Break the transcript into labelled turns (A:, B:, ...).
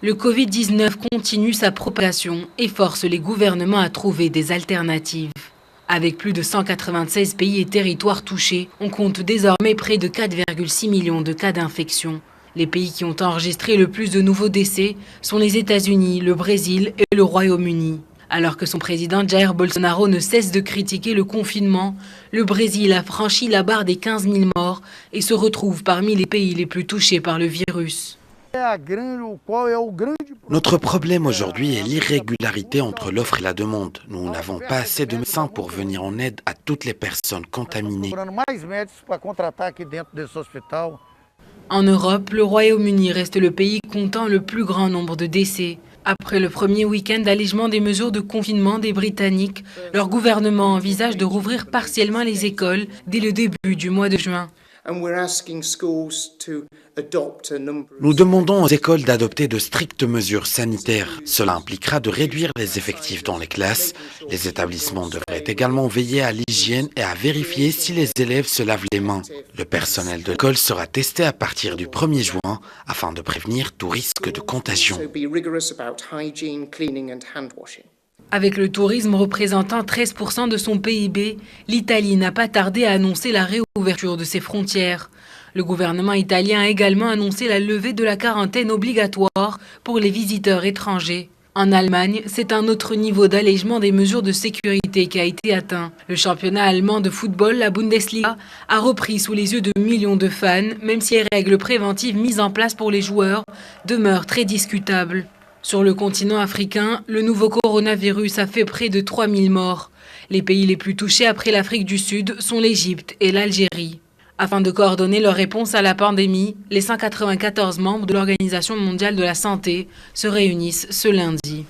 A: Le Covid-19 continue sa propagation et force les gouvernements à trouver des alternatives. Avec plus de 196 pays et territoires touchés, on compte désormais près de 4,6 millions de cas d'infection. Les pays qui ont enregistré le plus de nouveaux décès sont les États-Unis, le Brésil et le Royaume-Uni. Alors que son président Jair Bolsonaro ne cesse de critiquer le confinement, le Brésil a franchi la barre des 15 000 morts et se retrouve parmi les pays les plus touchés par le virus.
B: Notre problème aujourd'hui est l'irrégularité entre l'offre et la demande. Nous n'avons pas assez de médecins pour venir en aide à toutes les personnes contaminées.
A: En Europe, le Royaume-Uni reste le pays comptant le plus grand nombre de décès. Après le premier week-end d'allègement des mesures de confinement des Britanniques, leur gouvernement envisage de rouvrir partiellement les écoles dès le début du mois de juin.
B: Nous demandons aux écoles d'adopter de strictes mesures sanitaires. Cela impliquera de réduire les effectifs dans les classes. Les établissements devraient également veiller à l'hygiène et à vérifier si les élèves se lavent les mains. Le personnel de l'école sera testé à partir du 1er juin afin de prévenir tout risque de contagion.
A: Avec le tourisme représentant 13% de son PIB, l'Italie n'a pas tardé à annoncer la réouverture de ses frontières. Le gouvernement italien a également annoncé la levée de la quarantaine obligatoire pour les visiteurs étrangers. En Allemagne, c'est un autre niveau d'allègement des mesures de sécurité qui a été atteint. Le championnat allemand de football, la Bundesliga, a repris sous les yeux de millions de fans, même si les règles préventives mises en place pour les joueurs demeurent très discutables. Sur le continent africain, le nouveau coronavirus a fait près de 3000 morts. Les pays les plus touchés après l'Afrique du Sud sont l'Égypte et l'Algérie. Afin de coordonner leur réponse à la pandémie, les 194 membres de l'Organisation mondiale de la santé se réunissent ce lundi.